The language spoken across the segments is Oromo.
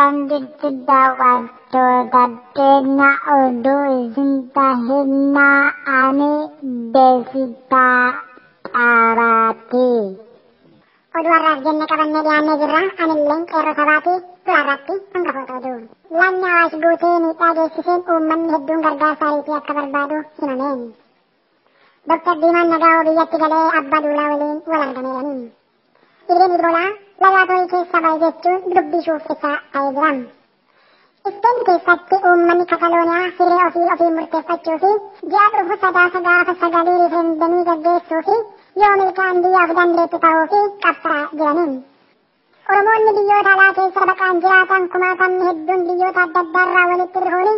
Akkanditti daawwattoota keenya oduu isin tahinnaa ani Deesitaa Xaaraati. Oduu har'aaf jenne qabannee dhiyaannee jirra. Anilleen qeerroo sabaati duraarratti hangafoota oduu. Lagni Awaash guutee miidhaa geessiseen uummanni hedduun gargaarsa ariitii akka barbaadu himameen. Dr. Diimaan Nagaa'oo biyyatti galee abbaa duulaa waliin wal argameeranii. Dhibeen Iboolaa laboraatoorii keessa bahe jechuun dubbii shuuffisa ta'ee jira. Ispeen keessatti uummanni Katalooniyaa hiree ofii murteeffachuu fi ji'a dhufu sadaasa gaafa sagalii riferendamii gaggeessuu fi yoo milkaa'an biyyaaf dandeettu ta'uu fi qabsaa jiraniin. Oromoonni biyyoota alaa keessa baqaan jiraatan kumaatamni hedduun biyyoota adda addaarraa walitti dhufuuni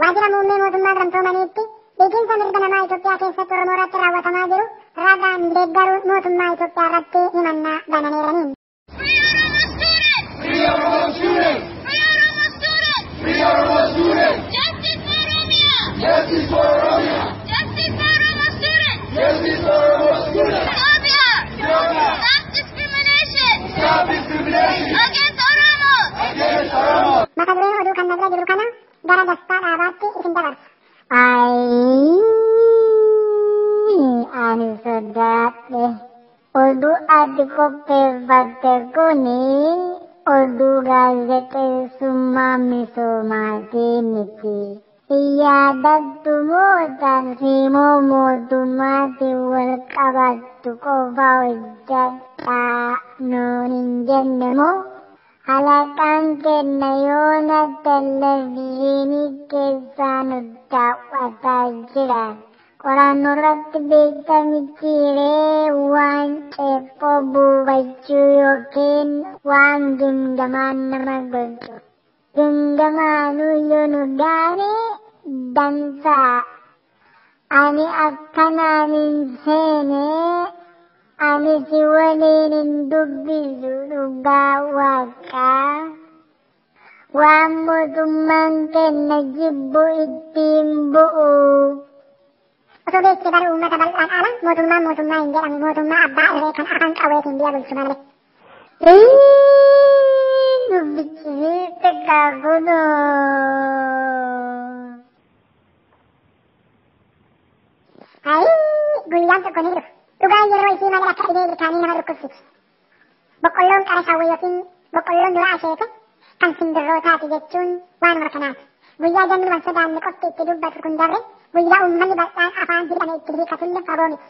waajjira muummee mootummaa gamtoomaniitti beekumsa mirga namaa Itoophiyaa keessatti Oromoo irratti raawwatamaa jiru ragaan deeggaruun mootummaa Itoophiyaa irratti himannaa bananeeraniin. Free Oromo students! Free Oromo students! Free Oromo students! Justice for Oromia! Justice for Oromia! Justice for Oromo students! Justice for Oromo students! Ethiopia! Stop discrimination! Stop discrimination! Against Oromos! Against Oromos! Mata dureen oduu kan nagara jiru kana gara dastaa dhaabaatti isin dabarsa. Ani sodaadhe oduu ati qopheeffatte kuni oduu gaazexeessummaa misoomaatii miti. Yaadattu tarsiimoo mootummaatiin wal qabattu qofa hojjadhaa nuun hin jenne moo? Halaqaan kenna yoona televezyiinii keessaa nu daawwataa jiran. Qorannoo irratti beekamichiiree waan ceephoo buufachuu yookiin waan gimgamaan nama godhu. Gimgamaanuu yoo nu gaane dansaa. Ani akkanaan hin seene ani si waliin hin dubbisu dhugaa waaqaa. Waan mootummaan kenna jibbu ittiin bu'u. Osoo beekte bara uummata bal'aan ala mootummaa hin jedhamu mootummaa abbaa irree kan afaan qawweetiin biyya bulchu malee. Dubbichisiiste kaakunoo. Guyyaan tokko ni dhufu. Dhugaan yeroo isii malee akka dhibee ilkaanii nama dhukkubsitu. Boqqolloon qara shawwee yookiin boqqolloon dura asheete kan simbirrootaati jechuun waan mirkanaati. Guyyaa jannu waan sodaanne qofti itti dubbatu kun darbe guyyaa uummanni bal'aan afaan hidhame itti hiikatullee fagoo miti.